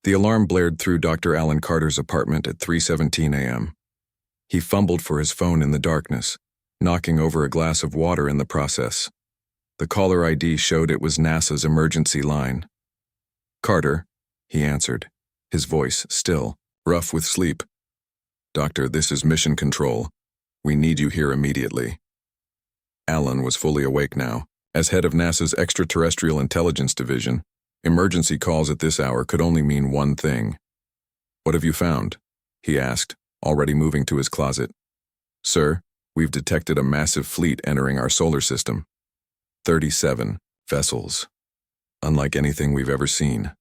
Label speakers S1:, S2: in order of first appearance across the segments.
S1: The alarm blared through Dr. Alan Carter's apartment at 3:17 a.m. He fumbled for his phone in the darkness, knocking over a glass of water in the process. The caller ID showed it was NASA's emergency line. "Carter," he answered, his voice still, rough with sleep. "Doctor, this is Mission Control. We need you here immediately." Alan was fully awake now. As head of NASA's Extraterrestrial Intelligence Division, emergency calls at this hour could only mean one thing. "What have you found?" he asked, already moving to his closet. "Sir, we've detected a massive fleet entering our solar system. 37 vessels. Unlike anything we've ever seen."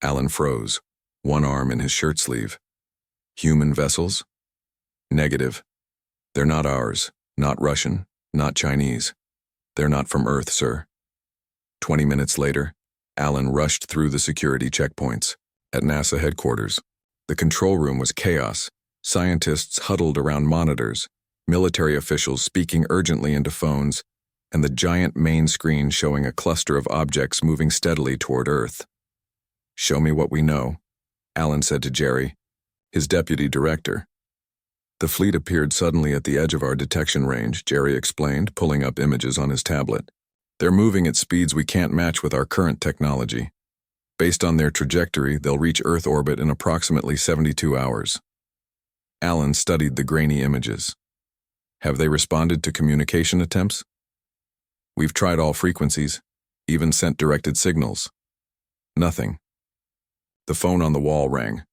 S1: Alan froze, one arm in his shirt sleeve. "Human vessels?" "Negative. They're not ours, not Russian, not Chinese. They're not from Earth, sir." 20 minutes later, Alan rushed through the security checkpoints. At NASA headquarters, the control room was chaos. Scientists huddled around monitors, military officials speaking urgently into phones, and the giant main screen showing a cluster of objects moving steadily toward Earth. "Show me what we know," Alan said to Jerry, his deputy director. "The fleet appeared suddenly at the edge of our detection range," Jerry explained, pulling up images on his tablet. "They're moving at speeds we can't match with our current technology. Based on their trajectory, they'll reach Earth orbit in approximately 72 hours. Alan studied the grainy images. "Have they responded to communication attempts?" "We've tried all frequencies, even sent directed signals. Nothing." The phone on the wall rang.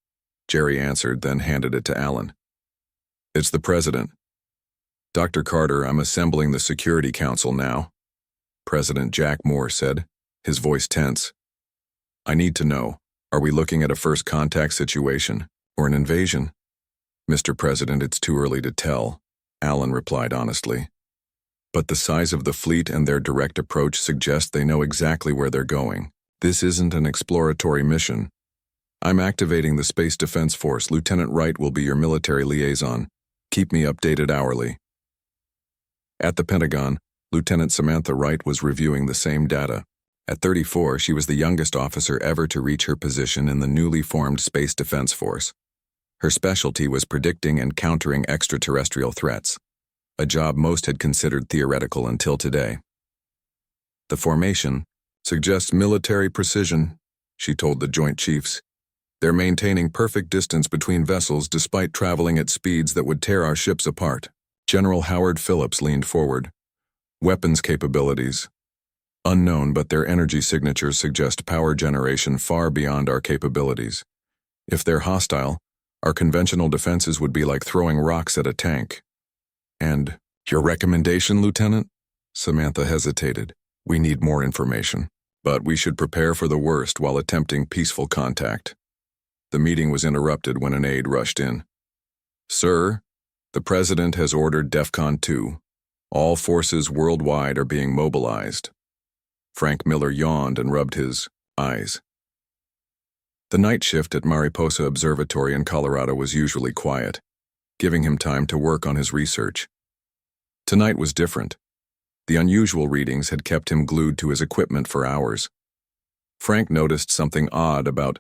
S1: Jerry answered, then handed it to Alan. "It's the president." "Dr. Carter, I'm assembling the Security Council now," President Jack Moore said, his voice tense. "I need to know, are we looking at a first contact situation, or an invasion?" "Mr. President, it's too early to tell," Alan replied honestly. "But the size of the fleet and their direct approach suggest they know exactly where they're going. This isn't an exploratory mission. I'm activating the Space Defense Force. Lieutenant Wright will be your military liaison. Keep me updated hourly." At the Pentagon, Lieutenant Samantha Wright was reviewing the same data. At 34, she was the youngest officer ever to reach her position in the newly formed Space Defense Force. Her specialty was predicting and countering extraterrestrial threats, a job most had considered theoretical until today. "The formation suggests military precision," she told the Joint Chiefs. "They're maintaining perfect distance between vessels despite traveling at speeds that would tear our ships apart." General Howard Phillips leaned forward. "Weapons capabilities. Unknown, but their energy signatures suggest power generation far beyond our capabilities. If they're hostile, our conventional defenses would be like throwing rocks at a tank." "And your recommendation, Lieutenant?" Samantha hesitated. "We need more information, but we should prepare for the worst while attempting peaceful contact." The meeting was interrupted when an aide rushed in. "Sir, the President has ordered DEFCON 2. All forces worldwide are being mobilized." Frank Miller yawned and rubbed his eyes. The night shift at Mariposa Observatory in Colorado was usually quiet, giving him time to work on his research. Tonight was different. The unusual readings had kept him glued to his equipment for hours. Frank noticed something odd about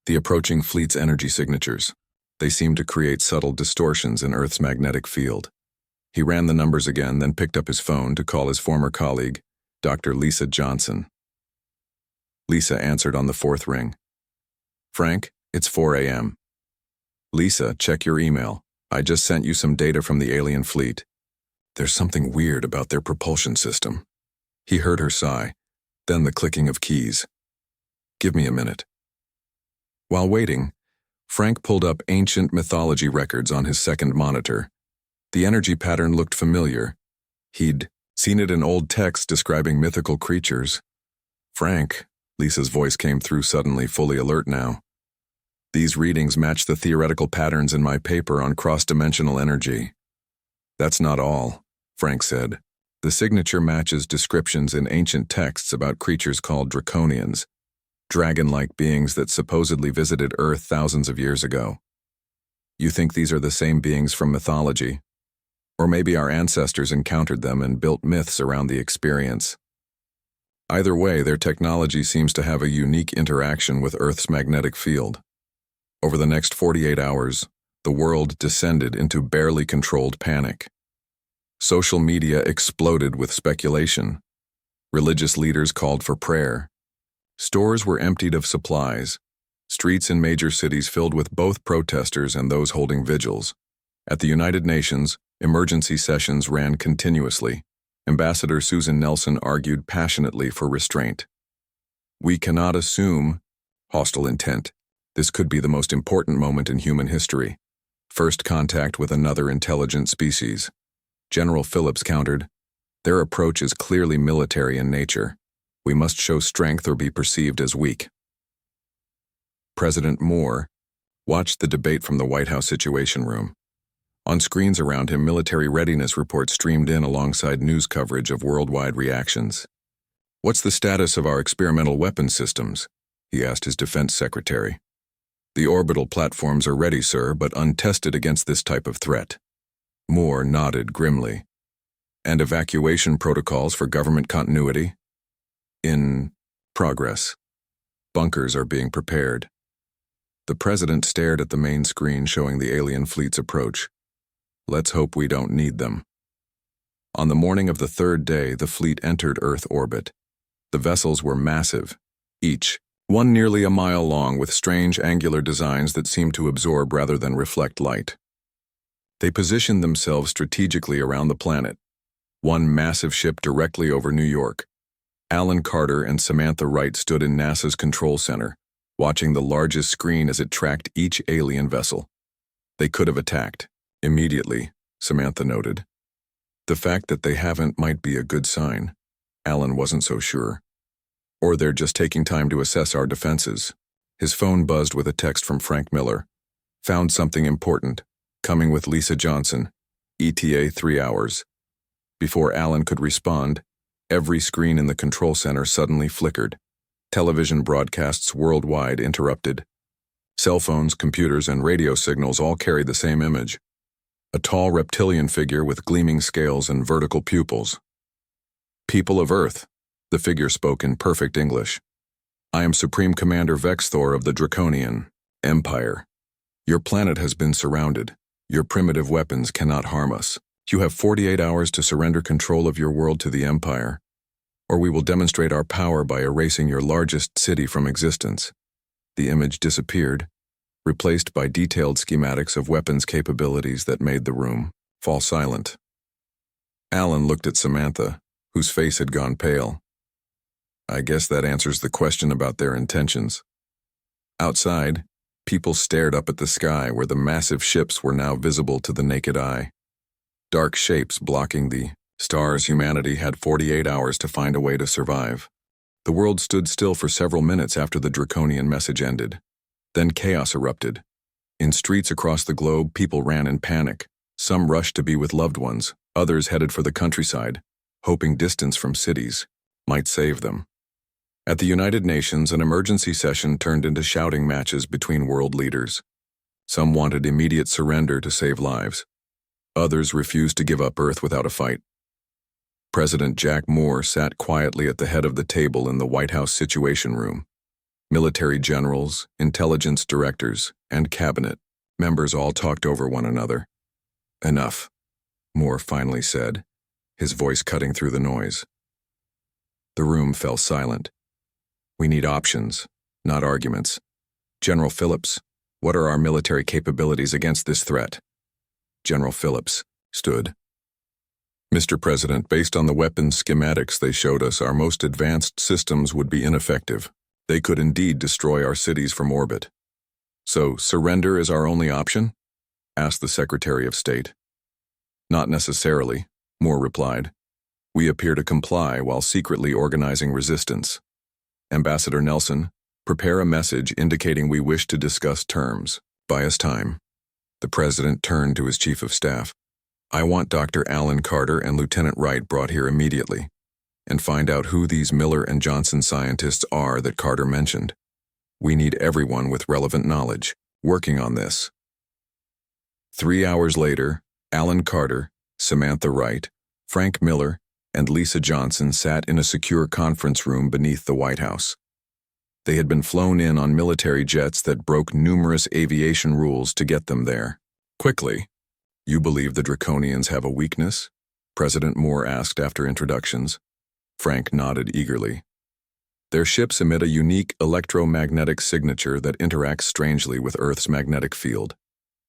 S1: the approaching fleet's energy signatures. They seemed to create subtle distortions in Earth's magnetic field. He ran the numbers again, then picked up his phone to call his former colleague, Dr. Lisa Johnson. Lisa answered on the fourth ring. "Frank, it's 4 a.m. "Lisa, check your email. I just sent you some data from the alien fleet. There's something weird about their propulsion system." He heard her sigh, then the clicking of keys. "Give me a minute." While waiting, Frank pulled up ancient mythology records on his second monitor. The energy pattern looked familiar. He'd seen it in old texts describing mythical creatures. "Frank," Lisa's voice came through suddenly, fully alert now. "These readings match the theoretical patterns in my paper on cross-dimensional energy." "That's not all," Frank said. "The signature matches descriptions in ancient texts about creatures called Draconians, dragon-like beings that supposedly visited Earth thousands of years ago. You think these are the same beings from mythology? Or maybe our ancestors encountered them and built myths around the experience." Either way, their technology seems to have a unique interaction with Earth's magnetic field. Over the next 48 hours, the world descended into barely controlled panic. Social media exploded with speculation. Religious leaders called for prayer. Stores were emptied of supplies. Streets in major cities filled with both protesters and those holding vigils. At the United Nations, emergency sessions ran continuously. Ambassador Susan Nelson argued passionately for restraint. We cannot assume hostile intent. This could be the most important moment in human history. First contact with another intelligent species. General Phillips countered, their approach is clearly military in nature. We must show strength or be perceived as weak. President Moore watched the debate from the White House Situation Room. On screens around him, military readiness reports streamed in alongside news coverage of worldwide reactions. What's the status of our experimental weapon systems? He asked his defense secretary. The orbital platforms are ready, sir, but untested against this type of threat. Moore nodded grimly. And evacuation protocols for government continuity? In progress. Bunkers are being prepared. The president stared at the main screen showing the alien fleet's approach. Let's hope we don't need them. On the morning of the third day, the fleet entered Earth orbit. The vessels were massive, each one nearly a mile long with strange angular designs that seemed to absorb rather than reflect light. They positioned themselves strategically around the planet. One massive ship directly over New York. Alan Carter and Samantha Wright stood in NASA's control center, watching the largest screen as it tracked each alien vessel. They could have attacked. Immediately, Samantha noted. The fact that they haven't might be a good sign. Alan wasn't so sure. Or they're just taking time to assess our defenses. His phone buzzed with a text from Frank Miller. Found something important. Coming with Lisa Johnson. ETA 3 hours. Before Alan could respond, every screen in the control center suddenly flickered. Television broadcasts worldwide interrupted. Cell phones, computers, and radio signals all carried the same image. A tall reptilian figure with gleaming scales and vertical pupils. People of Earth, the figure spoke in perfect English. I am Supreme Commander Vexthor of the Draconian Empire. Your planet has been surrounded. Your primitive weapons cannot harm us. You have 48 hours to surrender control of your world to the Empire, or we will demonstrate our power by erasing your largest city from existence. The image disappeared, replaced by detailed schematics of weapons capabilities that made the room fall silent. Alan looked at Samantha, whose face had gone pale. I guess that answers the question about their intentions. Outside, people stared up at the sky where the massive ships were now visible to the naked eye. Dark shapes blocking the stars. Humanity had 48 hours to find a way to survive. The world stood still for several minutes after the Draconian message ended. Then chaos erupted. In streets across the globe, people ran in panic. Some rushed to be with loved ones, others headed for the countryside, hoping distance from cities might save them. At the United Nations, an emergency session turned into shouting matches between world leaders. Some wanted immediate surrender to save lives. Others refused to give up Earth without a fight. President Jack Moore sat quietly at the head of the table in the White House Situation Room. Military generals, intelligence directors, and cabinet members all talked over one another. Enough, Moore finally said, his voice cutting through the noise. The room fell silent. We need options, not arguments. General Phillips, what are our military capabilities against this threat? General Phillips stood. Mr. President, based on the weapons schematics they showed us, our most advanced systems would be ineffective. They could indeed destroy our cities from orbit. So, surrender is our only option? Asked the Secretary of State. Not necessarily, Moore replied. We appear to comply while secretly organizing resistance. Ambassador Nelson, prepare a message indicating we wish to discuss terms. Buy us time. The President turned to his Chief of Staff. I want Dr. Alan Carter and Lieutenant Wright brought here immediately, and find out who these Miller and Johnson scientists are that Carter mentioned. We need everyone with relevant knowledge working on this. 3 hours later, Alan Carter, Samantha Wright, Frank Miller, and Lisa Johnson sat in a secure conference room beneath the White House. They had been flown in on military jets that broke numerous aviation rules to get them there. Quickly, "You believe the Draconians have a weakness?" President Moore asked after introductions. Frank nodded eagerly. "Their ships emit a unique electromagnetic signature that interacts strangely with Earth's magnetic field.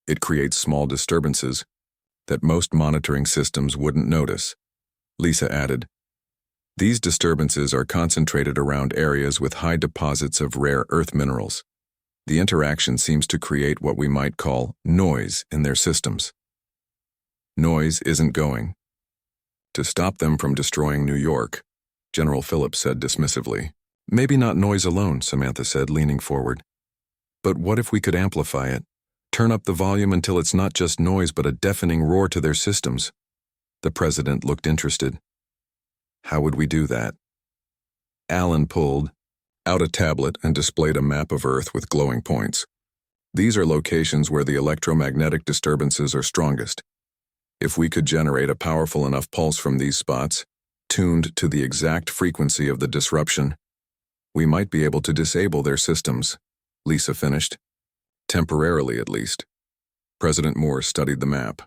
S1: It creates small disturbances that most monitoring systems wouldn't notice," Lisa added. "These disturbances are concentrated around areas with high deposits of rare Earth minerals. The interaction seems to create what we might call noise in their systems. Noise isn't going to stop them from destroying New York," General Phillips said dismissively. "Maybe not noise alone," Samantha said, leaning forward. "But what if we could amplify it? Turn up the volume until it's not just noise but a deafening roar to their systems." The president looked interested. "How would we do that?" Alan pulled out a tablet and displayed a map of Earth with glowing points. "These are locations where the electromagnetic disturbances are strongest. If we could generate a powerful enough pulse from these spots, tuned to the exact frequency of the disruption, we might be able to disable their systems," Lisa finished. "Temporarily, at least." President Moore studied the map.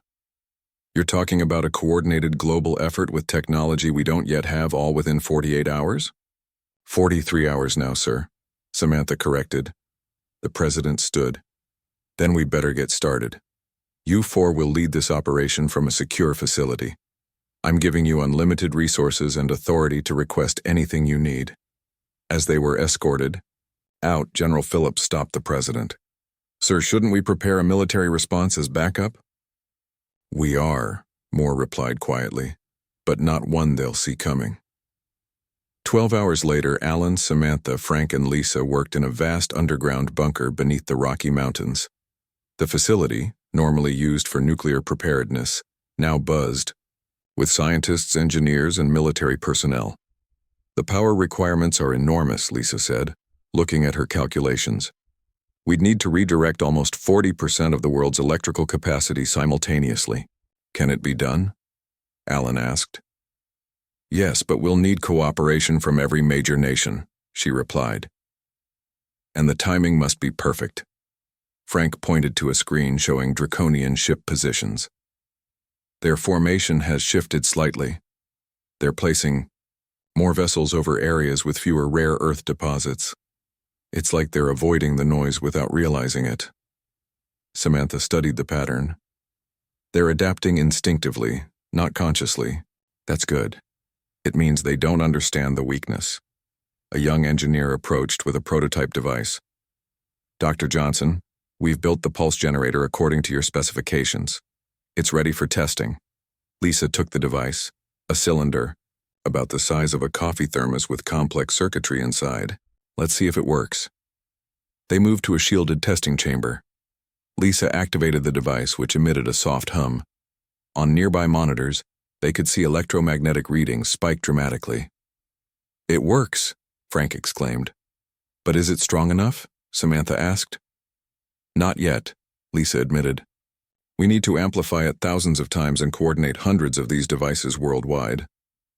S1: "You're talking about a coordinated global effort with technology we don't yet have, all within 48 hours? 43 hours now, sir," Samantha corrected. The president stood. "Then we better get started. You four will lead this operation from a secure facility. I'm giving you unlimited resources and authority to request anything you need." As they were escorted out, General Phillips stopped the president. "Sir, shouldn't we prepare a military response as backup?" "We are," Moore replied quietly, "but not one they'll see coming." 12 hours later, Alan, Samantha, Frank, and Lisa worked in a vast underground bunker beneath the Rocky Mountains. The facility, normally used for nuclear preparedness, now buzzed with scientists, engineers, and military personnel. "The power requirements are enormous," Lisa said, looking at her calculations. "We'd need to redirect almost 40% of the world's electrical capacity simultaneously. Can it be done?" Alan asked. "Yes, but we'll need cooperation from every major nation," she replied. "And the timing must be perfect." Frank pointed to a screen showing Draconian ship positions. "Their formation has shifted slightly. They're placing more vessels over areas with fewer rare earth deposits. It's like they're avoiding the noise without realizing it." Samantha studied the pattern. "They're adapting instinctively, not consciously. That's good. It means they don't understand the weakness." A young engineer approached with a prototype device. "Dr. Johnson, we've built the pulse generator according to your specifications. It's ready for testing." Lisa took the device, a cylinder, about the size of a coffee thermos with complex circuitry inside. "Let's see if it works." They moved to a shielded testing chamber. Lisa activated the device, which emitted a soft hum. On nearby monitors, they could see electromagnetic readings spike dramatically. "It works," Frank exclaimed. "But is it strong enough?" Samantha asked. "Not yet," Lisa admitted. "We need to amplify it thousands of times and coordinate hundreds of these devices worldwide."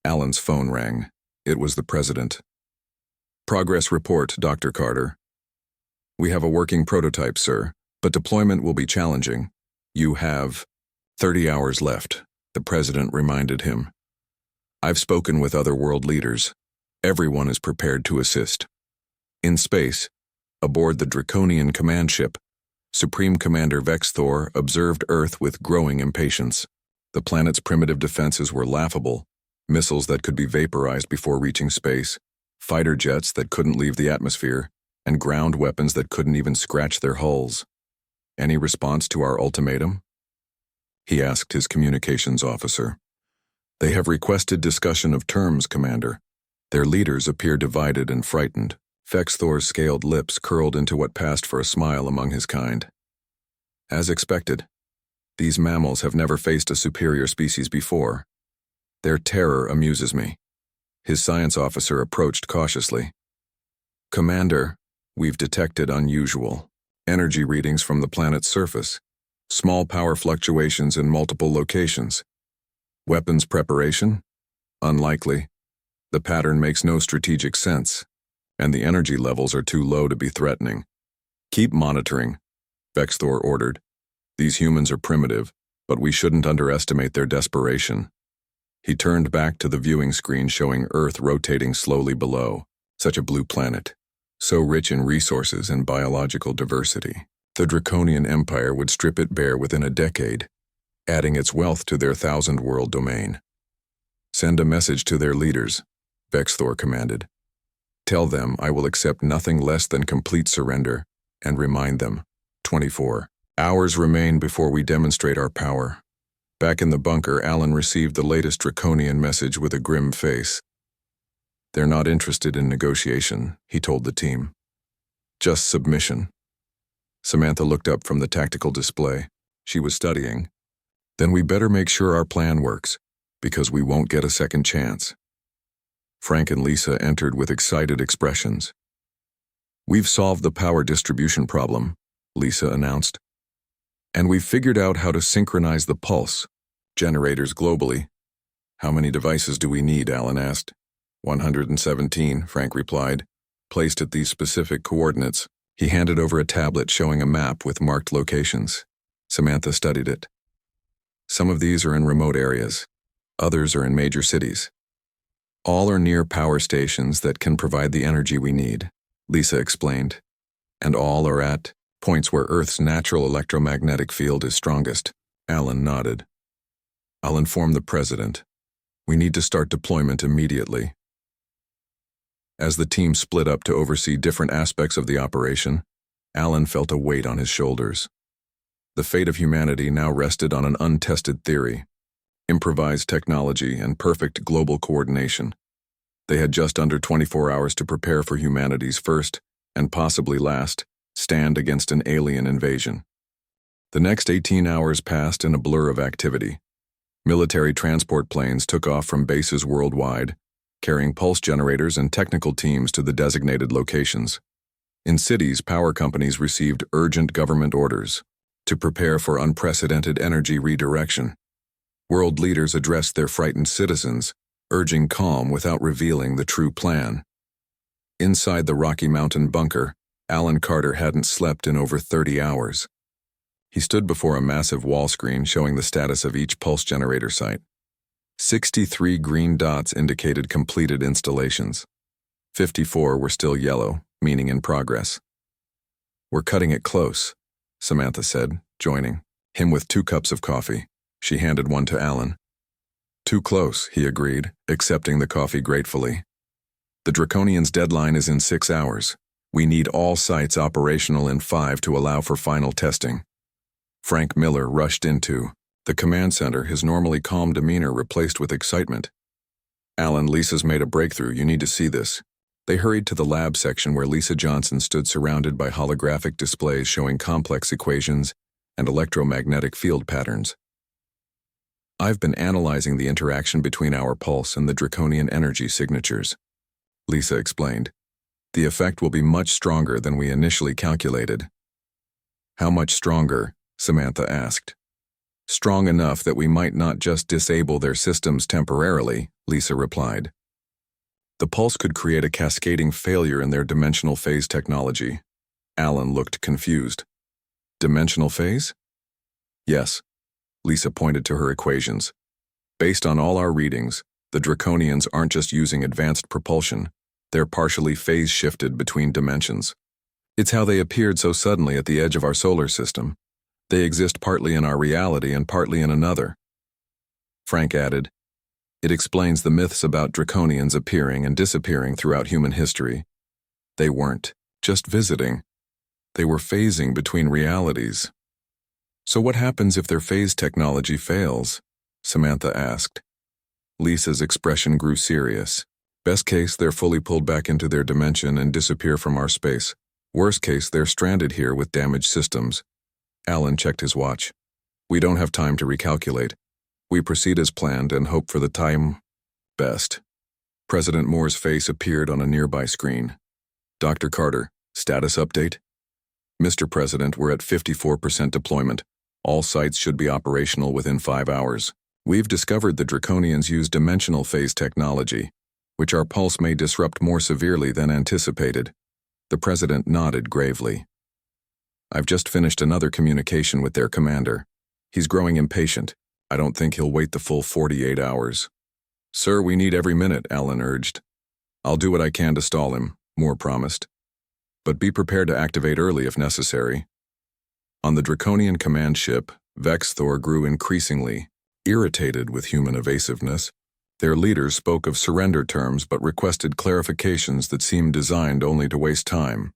S1: Alan's phone rang. It was the president. "Progress report, Dr. Carter. We have a working prototype, sir, but deployment will be challenging. You have 30 hours left," the president reminded him. "I've spoken with other world leaders. Everyone is prepared to assist." In space, aboard the Draconian command ship, Supreme Commander Vex Thor observed Earth with growing impatience. The planet's primitive defenses were laughable: missiles that could be vaporized before reaching space, fighter jets that couldn't leave the atmosphere, and ground weapons that couldn't even scratch their hulls. "Any response to our ultimatum?" he asked his communications officer. "They have requested discussion of terms, Commander. Their leaders appear divided and frightened." Vex Thor's scaled lips curled into what passed for a smile among his kind. "As expected, these mammals have never faced a superior species before. Their terror amuses me." His science officer approached cautiously. "Commander, we've detected unusual energy readings from the planet's surface. Small power fluctuations in multiple locations. Weapons preparation?" Unlikely. The pattern makes no strategic sense, and the energy levels are too low to be threatening. Keep monitoring, Vexthor ordered. These humans are primitive, but we shouldn't underestimate their desperation. He turned back to the viewing screen showing Earth rotating slowly below. Such a blue planet, so rich in resources and biological diversity. The Draconian Empire would strip it bare within a decade, adding its wealth to their 1,000-world domain. Send a message to their leaders, Vexthor commanded. Tell them I will accept nothing less than complete surrender, and remind them, 24 hours remain before we demonstrate our power. Back in the bunker, Alan received the latest Draconian message with a grim face. They're not interested in negotiation, he told the team. Just submission. Samantha looked up from the tactical display. She was studying. Then we better make sure our plan works, because we won't get a second chance. Frank and Lisa entered with excited expressions. We've solved the power distribution problem, Lisa announced. And we've figured out how to synchronize the pulse generators globally. How many devices do we need? Alan asked. 117, Frank replied, placed at these specific coordinates. He handed over a tablet showing a map with marked locations. Samantha studied it. Some of these are in remote areas. Others are in major cities. All are near power stations that can provide the energy we need, Lisa explained. And all are at points where Earth's natural electromagnetic field is strongest. Alan nodded. I'll inform the president. We need to start deployment immediately. As the team split up to oversee different aspects of the operation, Alan felt a weight on his shoulders. The fate of humanity now rested on an untested theory: improvised technology and perfect global coordination. They had just under 24 hours to prepare for humanity's first, and possibly last, stand against an alien invasion. The next 18 hours passed in a blur of activity. Military transport planes took off from bases worldwide, carrying pulse generators and technical teams to the designated locations. In cities, power companies received urgent government orders to prepare for unprecedented energy redirection. World leaders addressed their frightened citizens, urging calm without revealing the true plan. Inside the Rocky Mountain bunker, Alan Carter hadn't slept in over 30 hours. He stood before a massive wall screen showing the status of each pulse generator site. 63 green dots indicated completed installations. 54 were still yellow, meaning in progress. We're cutting it close, Samantha said, joining him with 2 cups of coffee. She handed one to Alan. Too close, he agreed, accepting the coffee gratefully. The Draconian's deadline is in 6 hours. We need all sites operational in 5 to allow for final testing. Frank Miller rushed into the command center, his normally calm demeanor replaced with excitement. Alan, Lisa's made a breakthrough. You need to see this. They hurried to the lab section where Lisa Johnson stood surrounded by holographic displays showing complex equations and electromagnetic field patterns. I've been analyzing the interaction between our pulse and the Draconian energy signatures, Lisa explained. The effect will be much stronger than we initially calculated. How much stronger? Samantha asked. Strong enough that we might not just disable their systems temporarily, Lisa replied. The pulse could create a cascading failure in their dimensional phase technology. Alan looked confused. Dimensional phase? Yes. Lisa pointed to her equations. Based on all our readings, the Draconians aren't just using advanced propulsion, they're partially phase-shifted between dimensions. It's how they appeared so suddenly at the edge of our solar system. They exist partly in our reality and partly in another. Frank added, it explains the myths about Draconians appearing and disappearing throughout human history. They weren't just visiting. They were phasing between realities. So what happens if their phase technology fails? Samantha asked. Lisa's expression grew serious. Best case, they're fully pulled back into their dimension and disappear from our space. Worst case, they're stranded here with damaged systems. Alan checked his watch. We don't have time to recalculate. We proceed as planned and hope for the time best. President Moore's face appeared on a nearby screen. Dr. Carter, status update? Mr. President, we're at 54% deployment. All sites should be operational within 5 hours. We've discovered the Draconians use dimensional phase technology, which our pulse may disrupt more severely than anticipated. The president nodded gravely. I've just finished another communication with their commander. He's growing impatient. I don't think he'll wait the full 48 hours. Sir, we need every minute, Alan urged. I'll do what I can to stall him, Moore promised. But be prepared to activate early if necessary. On the Draconian command ship, Vexthor grew increasingly irritated with human evasiveness. Their leaders spoke of surrender terms but requested clarifications that seemed designed only to waste time.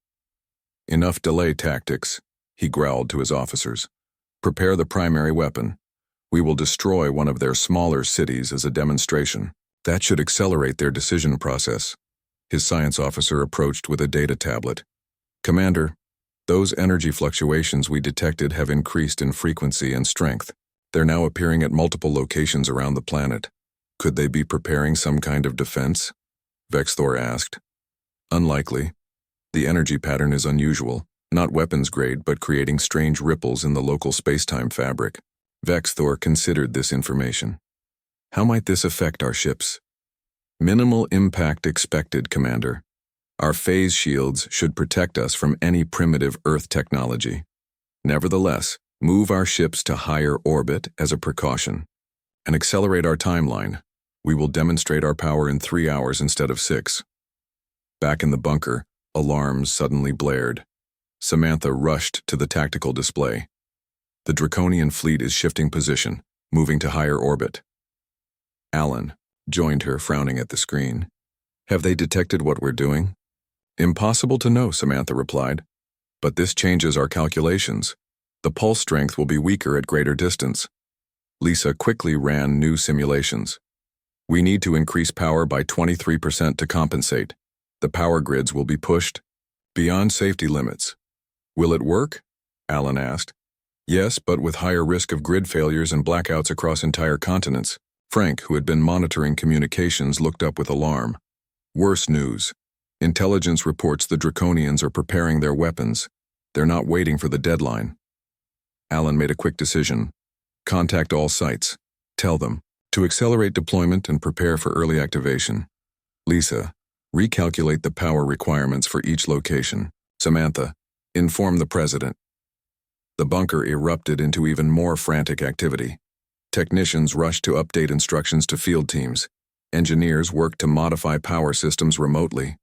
S1: Enough delay tactics, he growled to his officers. Prepare the primary weapon. We will destroy one of their smaller cities as a demonstration. That should accelerate their decision process. His science officer approached with a data tablet. Commander, those energy fluctuations we detected have increased in frequency and strength. They're now appearing at multiple locations around the planet. Could they be preparing some kind of defense? Vexthor asked. Unlikely. The energy pattern is unusual, not weapons grade but creating strange ripples in the local space-time fabric. Vexthor considered this information. How might this affect our ships? Minimal impact expected, Commander. Our phase shields should protect us from any primitive Earth technology. Nevertheless, move our ships to higher orbit as a precaution and accelerate our timeline. We will demonstrate our power in 3 hours instead of 6. Back in the bunker, alarms suddenly blared. Samantha rushed to the tactical display. The Draconian fleet is shifting position, moving to higher orbit. Alan joined her, frowning at the screen. Have they detected what we're doing? Impossible to know, Samantha replied. But this changes our calculations. The pulse strength will be weaker at greater distance. Lisa quickly ran new simulations. We need to increase power by 23% to compensate. The power grids will be pushed beyond safety limits. Will it work? Alan asked. Yes, but with higher risk of grid failures and blackouts across entire continents. Frank, who had been monitoring communications, looked up with alarm. Worse news. Intelligence reports the Draconians are preparing their weapons. They're not waiting for the deadline. Alan made a quick decision. Contact all sites. Tell them to accelerate deployment and prepare for early activation. Lisa, recalculate the power requirements for each location. Samantha, inform the president. The bunker erupted into even more frantic activity. Technicians rushed to update instructions to field teams. Engineers worked to modify power systems remotely.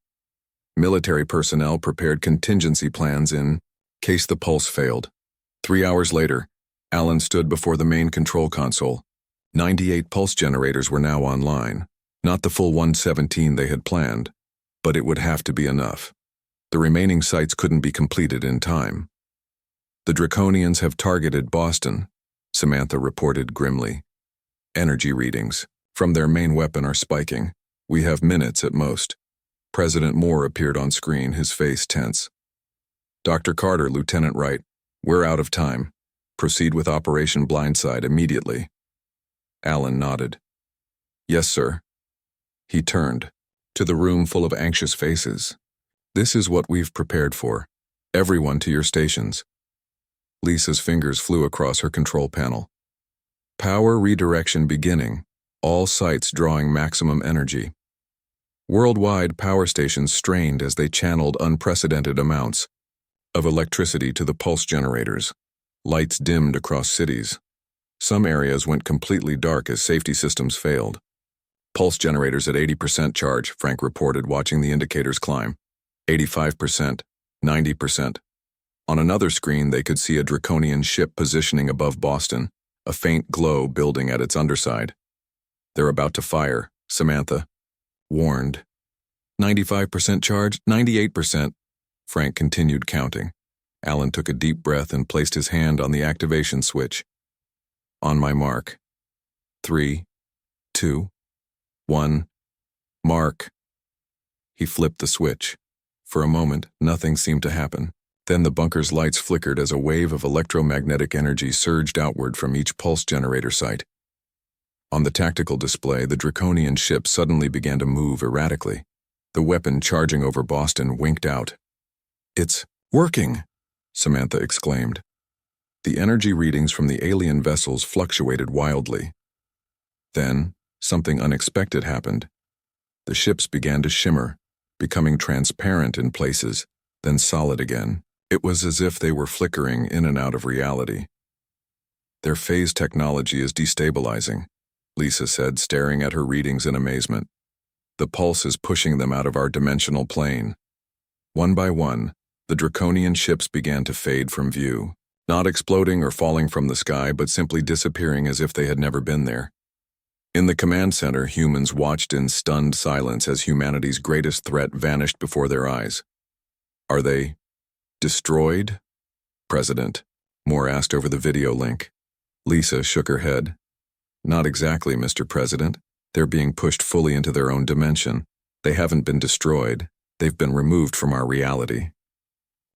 S1: Military personnel prepared contingency plans in case the pulse failed. 3 hours later, Alan stood before the main control console. 98 pulse generators were now online. Not the full 117 they had planned, but it would have to be enough. The remaining sites couldn't be completed in time. The Draconians have targeted Boston, Samantha reported grimly. Energy readings from their main weapon are spiking. We have minutes at most. President Moore appeared on screen, his face tense. Dr. Carter, Lieutenant Wright, we're out of time. Proceed with Operation Blindside immediately. Alan nodded. Yes, sir. He turned to the room full of anxious faces. This is what we've prepared for. Everyone to your stations. Lisa's fingers flew across her control panel. Power redirection beginning. All sites drawing maximum energy. Worldwide power stations strained as they channeled unprecedented amounts of electricity to the pulse generators. Lights dimmed across cities. Some areas went completely dark as safety systems failed. Pulse generators at 80% charge, Frank reported, watching the indicators climb. 85%, 90%. On another screen, they could see a Draconian ship positioning above Boston, a faint glow building at its underside. They're about to fire, Samantha warned. 95% charge, 98%. Frank continued counting. Alan took a deep breath and placed his hand on the activation switch. On my mark. 3, 2, 1, mark. He flipped the switch. For a moment, nothing seemed to happen. Then the bunker's lights flickered as a wave of electromagnetic energy surged outward from each pulse generator site. On the tactical display, the Draconian ship suddenly began to move erratically. The weapon charging over Boston winked out. It's working, Samantha exclaimed. The energy readings from the alien vessels fluctuated wildly. Then, something unexpected happened. The ships began to shimmer, becoming transparent in places, then solid again. It was as if they were flickering in and out of reality. "Their phase technology is destabilizing," Lisa said, staring at her readings in amazement. "The pulse is pushing them out of our dimensional plane." One by one, the Draconian ships began to fade from view, not exploding or falling from the sky, but simply disappearing as if they had never been there. In the command center, humans watched in stunned silence as humanity's greatest threat vanished before their eyes. "Are they destroyed, President?" Moore asked over the video link. Lisa shook her head. "Not exactly, Mr. President. They're being pushed fully into their own dimension. They haven't been destroyed. They've been removed from our reality."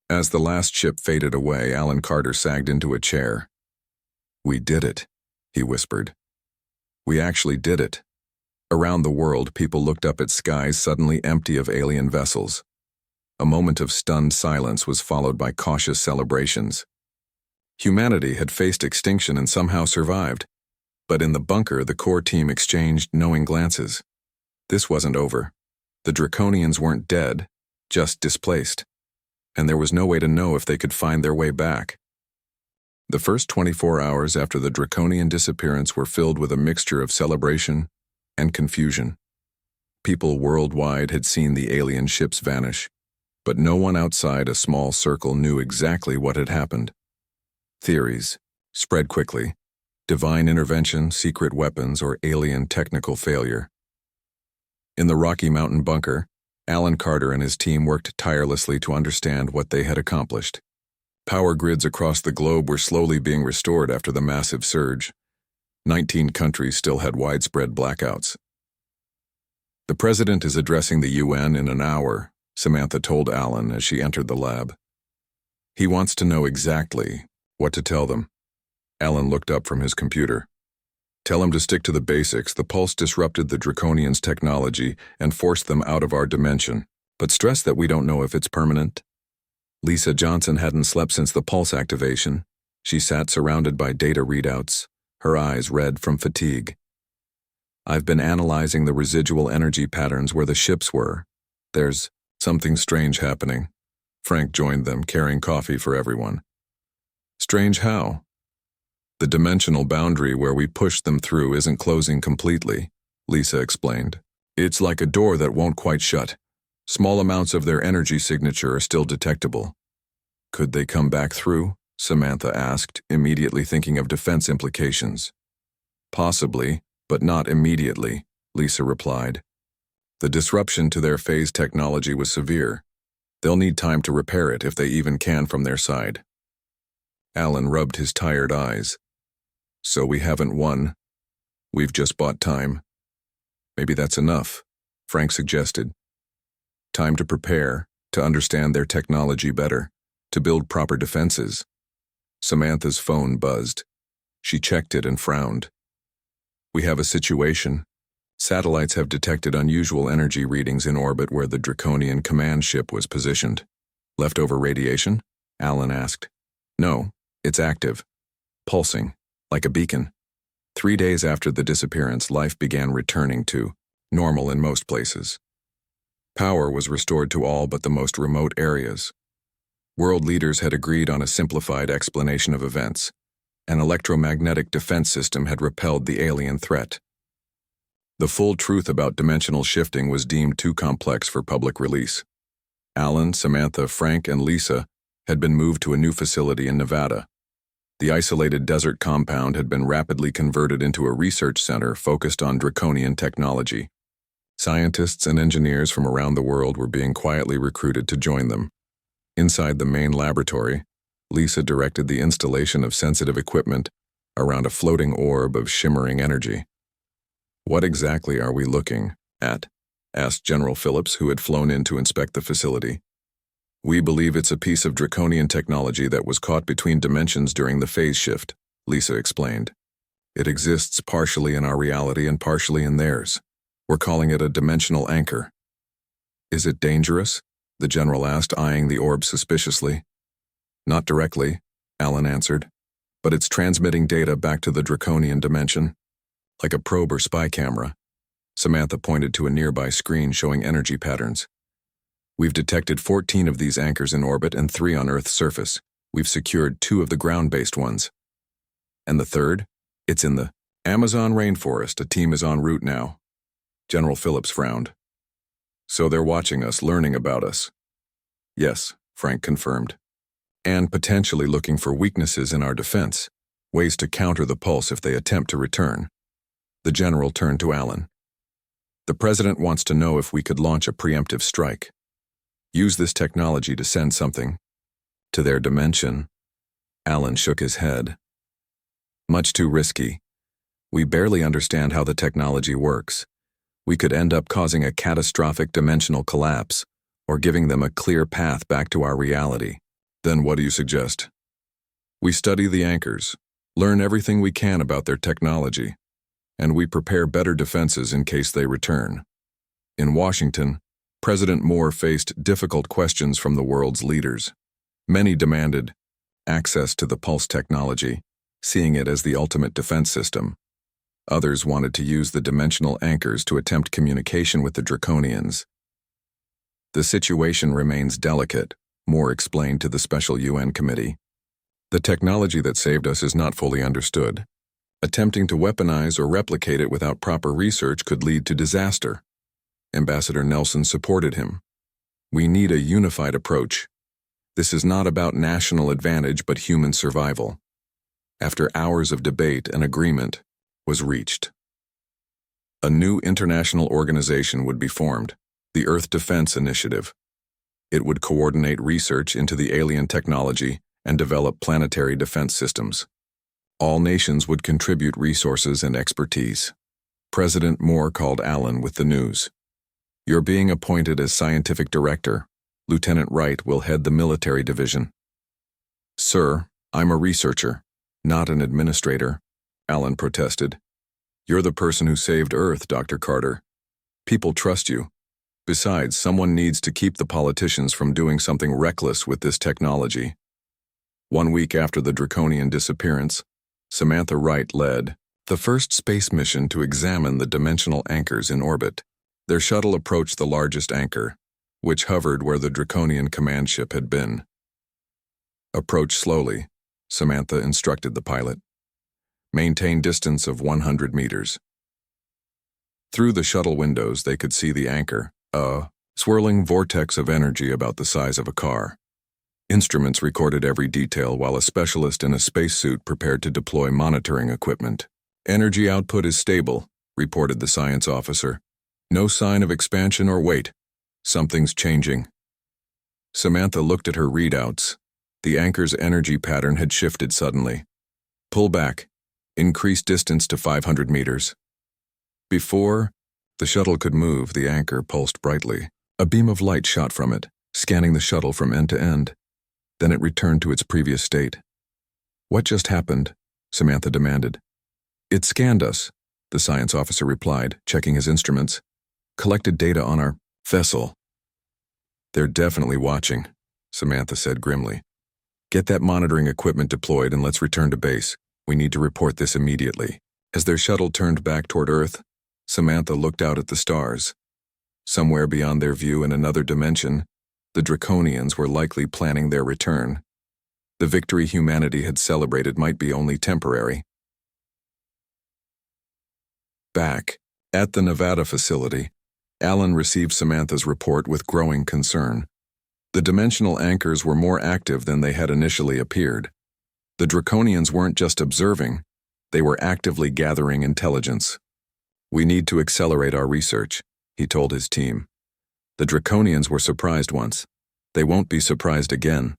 S1: As the last ship faded away, Alan Carter sagged into a chair. "We did it," he whispered. "We actually did it." Around the world, people looked up at skies suddenly empty of alien vessels. A moment of stunned silence was followed by cautious celebrations. Humanity had faced extinction and somehow survived. But in the bunker, the core team exchanged knowing glances. This wasn't over. The Draconians weren't dead, just displaced. And there was no way to know if they could find their way back. The first 24 hours after the Draconian disappearance were filled with a mixture of celebration and confusion. People worldwide had seen the alien ships vanish, but no one outside a small circle knew exactly what had happened. Theories spread quickly: divine intervention, secret weapons, or alien technical failure. In the Rocky Mountain bunker, Alan Carter and his team worked tirelessly to understand what they had accomplished. Power grids across the globe were slowly being restored after the massive surge. 19 countries still had widespread blackouts. "The President is addressing the UN in an hour," Samantha told Alan as she entered the lab. "He wants to know exactly what to tell them." Alan looked up from his computer. "Tell him to stick to the basics. The pulse disrupted the Draconians' technology and forced them out of our dimension, but stress that we don't know if it's permanent." Lisa Johnson hadn't slept since the pulse activation. She sat surrounded by data readouts, her eyes red from fatigue. "I've been analyzing the residual energy patterns where the ships were. There's something strange happening." Frank joined them, carrying coffee for everyone. "Strange how?" "The dimensional boundary where we pushed them through isn't closing completely," Lisa explained. "It's like a door that won't quite shut. Small amounts of their energy signature are still detectable." "Could they come back through?" Samantha asked, immediately thinking of defense implications. "Possibly, but not immediately," Lisa replied. "The disruption to their phase technology was severe. They'll need time to repair it if they even can from their side." Alan rubbed his tired eyes. "So we haven't won. We've just bought time." "Maybe that's enough," Frank suggested. "Time to prepare, to understand their technology better, to build proper defenses." Samantha's phone buzzed. She checked it and frowned. "We have a situation. Satellites have detected unusual energy readings in orbit where the Draconian command ship was positioned." "Leftover radiation?" Alan asked. "No, it's active. Pulsing, like a beacon." 3 days after the disappearance, life began returning to normal in most places. Power was restored to all but the most remote areas. World leaders had agreed on a simplified explanation of events. An electromagnetic defense system had repelled the alien threat. The full truth about dimensional shifting was deemed too complex for public release. Alan, Samantha, Frank, and Lisa had been moved to a new facility in Nevada. The isolated desert compound had been rapidly converted into a research center focused on Draconian technology. Scientists and engineers from around the world were being quietly recruited to join them. Inside the main laboratory, Lisa directed the installation of sensitive equipment around a floating orb of shimmering energy. "What exactly are we looking at?" asked General Phillips, who had flown in to inspect the facility. "We believe it's a piece of Draconian technology that was caught between dimensions during the phase shift," Lisa explained. "It exists partially in our reality and partially in theirs. We're calling it a dimensional anchor." "Is it dangerous?" the general asked, eyeing the orb suspiciously. "Not directly," Alan answered, "but it's transmitting data back to the Draconian dimension. like a probe or spy camera. Samantha pointed to a nearby screen showing energy patterns. We've detected 14 of these anchors in orbit and 3 on Earth's surface. We've secured 2 of the ground-based ones. And the third? It's in the Amazon rainforest. A team is en route now. General Phillips frowned. So they're watching us, learning about us. Yes, Frank confirmed. And potentially looking for weaknesses in our defense, ways to counter the pulse if they attempt to return. The general turned to Alan. The president wants to know if we could launch a preemptive strike. Use this technology to send something to their dimension. Alan shook his head. Much too risky. We barely understand how the technology works. We could end up causing a catastrophic dimensional collapse, or giving them a clear path back to our reality. Then what do you suggest? We study the anchors, learn everything we can about their technology, and we prepare better defenses in case they return. In Washington, President Moore faced difficult questions from the world's leaders. Many demanded access to the pulse technology, seeing it as the ultimate defense system. Others wanted to use the dimensional anchors to attempt communication with the Draconians. The situation remains delicate, Moore explained to the special UN committee. The technology that saved us is not fully understood. Attempting to weaponize or replicate it without proper research could lead to disaster. Ambassador Nelson supported him. We need a unified approach. This is not about national advantage but human survival. After hours of debate, an agreement was reached. A new international organization would be formed, the Earth Defense Initiative. It would coordinate research into the alien technology and develop planetary defense systems. All nations would contribute resources and expertise. President Moore called Alan with the news. You're being appointed as scientific director. Lieutenant Wright will head the military division. Sir, I'm a researcher, not an administrator, Alan protested. You're the person who saved Earth, Dr. Carter. People trust you. Besides, someone needs to keep the politicians from doing something reckless with this technology. 1 week after the Draconian disappearance, Samantha Wright led the first space mission to examine the dimensional anchors in orbit. Their shuttle approached the largest anchor, which hovered where the Draconian command ship had been. Approach slowly, Samantha instructed the pilot. Maintain distance of 100 meters. Through the shuttle windows, they could see the anchor, a swirling vortex of energy about the size of a car. Instruments recorded every detail while a specialist in a spacesuit prepared to deploy monitoring equipment. Energy output is stable, reported the science officer. No sign of expansion or weight. Something's changing. Samantha looked at her readouts. The anchor's energy pattern had shifted suddenly. Pull back. Increase distance to 500 meters. Before the shuttle could move, the anchor pulsed brightly. A beam of light shot from it, scanning the shuttle from end to end. Then it returned to its previous state. What just happened? Samantha demanded. It scanned us, the science officer replied, checking his instruments. Collected data on our vessel. They're definitely watching, Samantha said grimly. Get that monitoring equipment deployed and let's return to base. We need to report this immediately. As their shuttle turned back toward Earth, Samantha looked out at the stars. Somewhere beyond their view in another dimension, the Draconians were likely planning their return. The victory humanity had celebrated might be only temporary. Back at the Nevada facility, Alan received Samantha's report with growing concern. The dimensional anchors were more active than they had initially appeared. The Draconians weren't just observing, they were actively gathering intelligence. We need to accelerate our research, he told his team. The Draconians were surprised once. They won't be surprised again.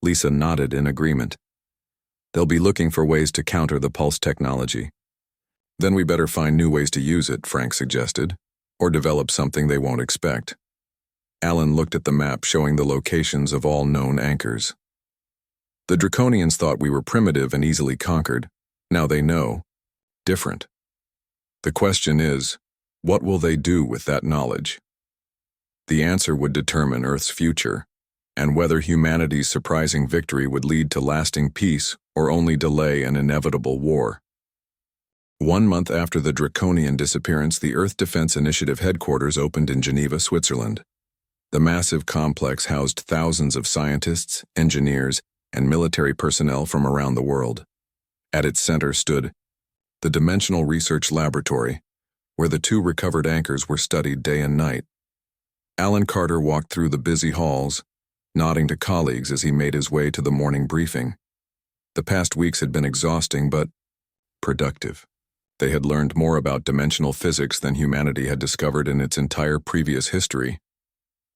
S1: Lisa nodded in agreement. They'll be looking for ways to counter the pulse technology. Then we better find new ways to use it, Frank suggested, or develop something they won't expect. Alan looked at the map showing the locations of all known anchors. The Draconians thought we were primitive and easily conquered. Now they know. Different. The question is, what will they do with that knowledge? The answer would determine Earth's future, and whether humanity's surprising victory would lead to lasting peace or only delay an inevitable war. 1 month after the Draconian disappearance, the Earth Defense Initiative headquarters opened in Geneva, Switzerland. The massive complex housed thousands of scientists, engineers, and military personnel from around the world. At its center stood the Dimensional Research Laboratory, where the 2 recovered anchors were studied day and night. Alan Carter walked through the busy halls, nodding to colleagues as he made his way to the morning briefing. The past weeks had been exhausting but productive. They had learned more about dimensional physics than humanity had discovered in its entire previous history.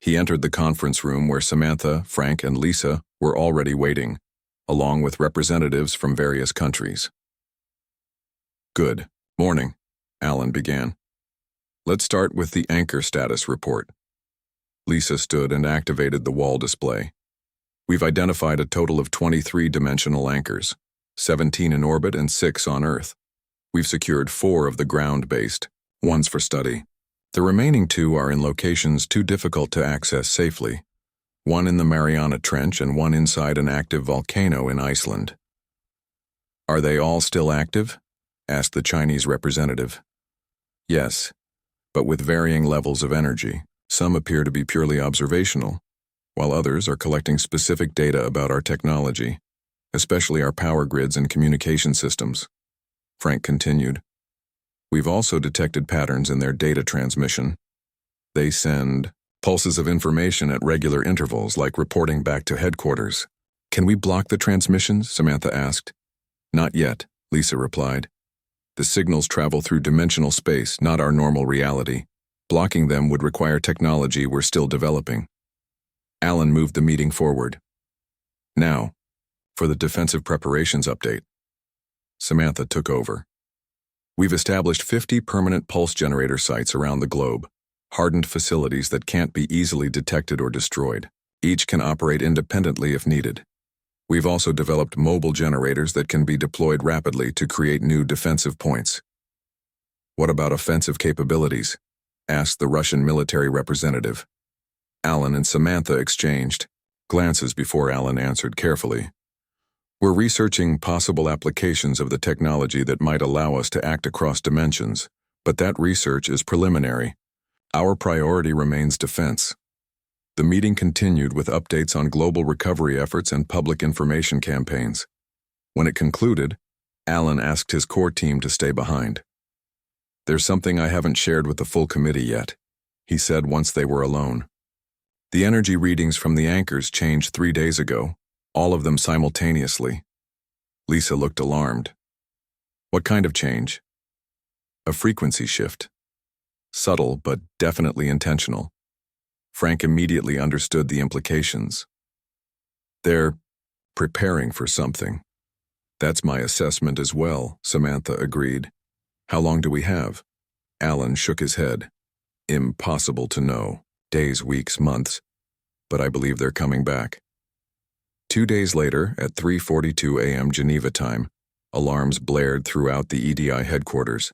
S1: He entered the conference room where Samantha, Frank, and Lisa were already waiting, along with representatives from various countries. Good morning, Alan began. Let's start with the anchor status report. Lisa stood and activated the wall display. We've identified a total of 23 dimensional anchors, 17 in orbit and 6 on Earth. We've secured 4 of the ground-based, ones for study. The remaining 2 are in locations too difficult to access safely, one in the Mariana Trench and one inside an active volcano in Iceland. Are they all still active? Asked the Chinese representative. Yes, but with varying levels of energy. Some appear to be purely observational, while others are collecting specific data about our technology, especially our power grids and communication systems. Frank continued. We've also detected patterns in their data transmission. They send pulses of information at regular intervals, like reporting back to headquarters. Can we block the transmissions? Samantha asked. Not yet, Lisa replied. The signals travel through dimensional space, not our normal reality. Blocking them would require technology we're still developing. Alan moved the meeting forward. Now, for the defensive preparations update. Samantha took over. We've established 50 permanent pulse generator sites around the globe, hardened facilities that can't be easily detected or destroyed. Each can operate independently if needed. We've also developed mobile generators that can be deployed rapidly to create new defensive points. What about offensive capabilities? Asked the Russian military representative. Alan and Samantha exchanged glances before Alan answered carefully. We're researching possible applications of the technology that might allow us to act across dimensions, but that research is preliminary. Our priority remains defense. The meeting continued with updates on global recovery efforts and public information campaigns. When it concluded, Alan asked his core team to stay behind. There's something I haven't shared with the full committee yet, he said once they were alone. The energy readings from the anchors changed 3 days ago, all of them simultaneously. Lisa looked alarmed. What kind of change? A frequency shift. Subtle, but definitely intentional. Frank immediately understood the implications. They're preparing for something. That's my assessment as well, Samantha agreed. How long do we have? Alan shook his head. Impossible to know. Days, weeks, months. But I believe they're coming back. 2 days later, at 3:42 a.m. Geneva time, alarms blared throughout the EDI headquarters.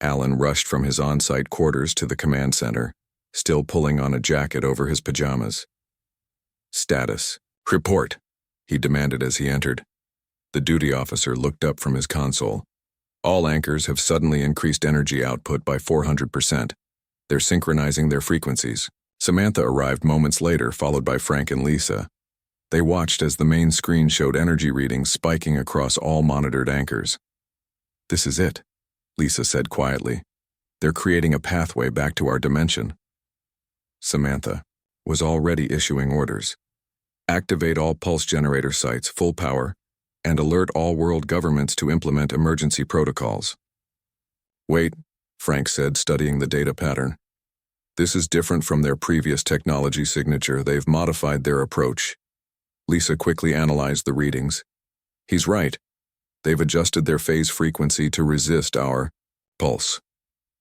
S1: Alan rushed from his on-site quarters to the command center, still pulling on a jacket over his pajamas. Status. Report, he demanded as he entered. The duty officer looked up from his console. All anchors have suddenly increased energy output by 400%. They're synchronizing their frequencies. Samantha arrived moments later, followed by Frank and Lisa. They watched as the main screen showed energy readings spiking across all monitored anchors. This is it, Lisa said quietly. They're creating a pathway back to our dimension. Samantha was already issuing orders. Activate all pulse generator sites, full power, and alert all world governments to implement emergency protocols. Wait, Frank said, studying the data pattern. This is different from their previous technology signature. They've modified their approach. Lisa quickly analyzed the readings. He's right. They've adjusted their phase frequency to resist our pulse.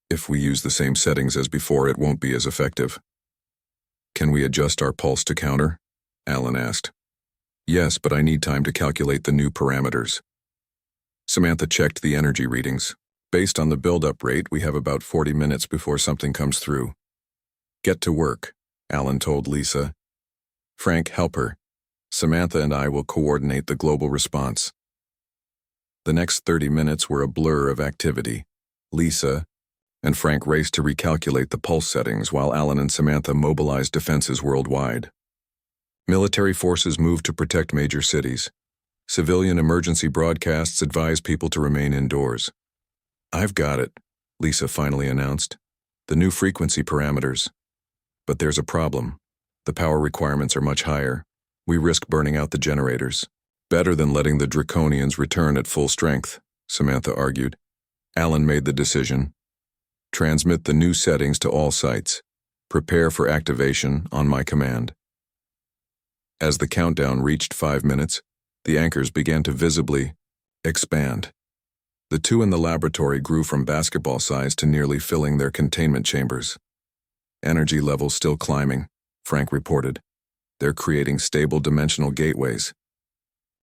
S1: If we use the same settings as before, it won't be as effective. Can we adjust our pulse to counter? Alan asked. Yes, but I need time to calculate the new parameters. Samantha checked the energy readings. Based on the build-up rate, we have about 40 minutes before something comes through. Get to work, Alan told Lisa. Frank, help her. Samantha and I will coordinate the global response. The next 30 minutes were a blur of activity. Lisa and Frank raced to recalculate the pulse settings while Alan and Samantha mobilized defenses worldwide. Military forces moved to protect major cities. Civilian emergency broadcasts advised people to remain indoors. "I've got it," Lisa finally announced. "The new frequency parameters. But there's a problem. The power requirements are much higher. We risk burning out the generators." "Better than letting the Draconians return at full strength," Samantha argued. Alan made the decision. "Transmit the new settings to all sites. Prepare for activation on my command." As the countdown reached 5 minutes, the anchors began to visibly expand. The two in the laboratory grew from basketball size to nearly filling their containment chambers. "Energy levels still climbing," Frank reported. "They're creating stable dimensional gateways."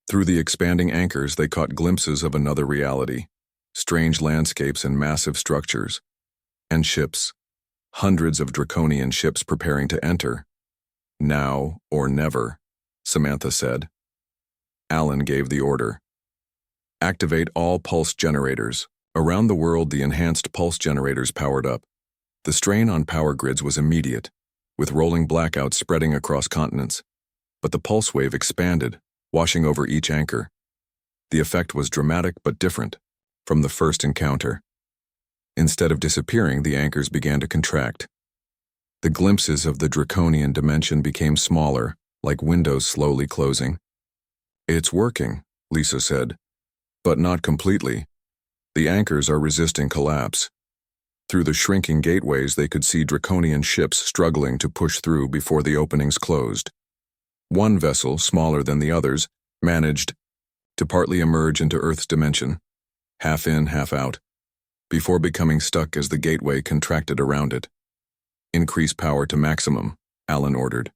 S1: Through the expanding anchors, they caught glimpses of another reality, strange landscapes and massive structures. And ships. Hundreds of Draconian ships preparing to enter. "Now or never," Samantha said. Alan gave the order. "Activate all pulse generators." Around the world, the enhanced pulse generators powered up. The strain on power grids was immediate, with rolling blackouts spreading across continents. But the pulse wave expanded, washing over each anchor. The effect was dramatic but different from the first encounter. Instead of disappearing, the anchors began to contract. The glimpses of the Draconian dimension became smaller, like windows slowly closing. "It's working," Lisa said, "but not completely. The anchors are resisting collapse." Through the shrinking gateways, they could see Draconian ships struggling to push through before the openings closed. One vessel, smaller than the others, managed to partly emerge into Earth's dimension, half in, half out, before becoming stuck as the gateway contracted around it. "Increase power to maximum," Alan ordered.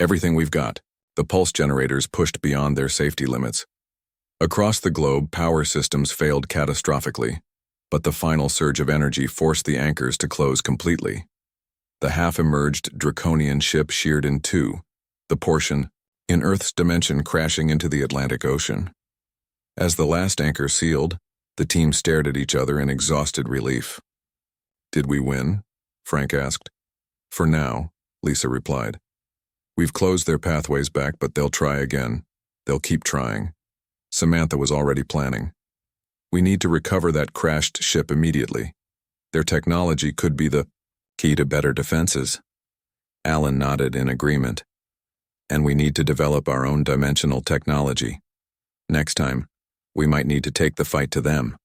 S1: "Everything we've got." The pulse generators pushed beyond their safety limits. Across the globe, power systems failed catastrophically, but the final surge of energy forced the anchors to close completely. The half-emerged Draconian ship sheared in two, the portion in Earth's dimension crashing into the Atlantic Ocean. As the last anchor sealed, the team stared at each other in exhausted relief. "Did we win?" Frank asked. "For now," Lisa replied. "We've closed their pathways back, but they'll try again. They'll keep trying." Samantha was already planning. "We need to recover that crashed ship immediately. Their technology could be the key to better defenses." Alan nodded in agreement. "And we need to develop our own dimensional technology. Next time, we might need to take the fight to them."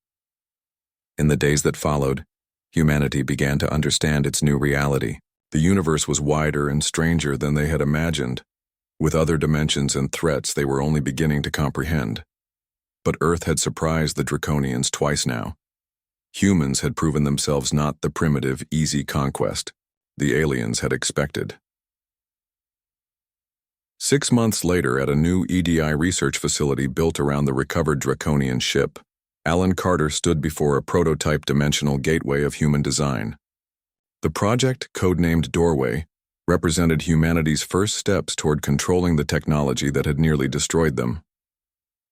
S1: In the days that followed, humanity began to understand its new reality. The universe was wider and stranger than they had imagined, with other dimensions and threats they were only beginning to comprehend. But Earth had surprised the Draconians twice now. Humans had proven themselves not the primitive, easy conquest the aliens had expected. 6 months later, at a new EDI research facility built around the recovered Draconian ship, Alan Carter stood before a prototype dimensional gateway of human design. The project, codenamed Doorway, represented humanity's first steps toward controlling the technology that had nearly destroyed them.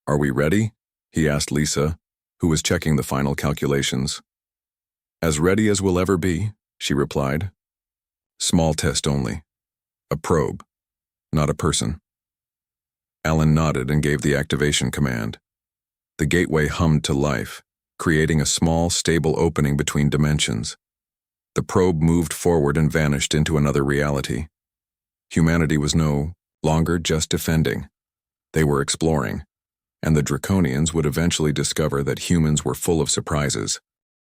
S1: "Are we ready?" he asked Lisa, who was checking the final calculations. "As ready as we'll ever be," she replied. "Small test only. A probe, not a person." Alan nodded and gave the activation command. The gateway hummed to life, creating a small, stable opening between dimensions. The probe moved forward and vanished into another reality. Humanity was no longer just defending. They were exploring, and the Draconians would eventually discover that humans were full of surprises.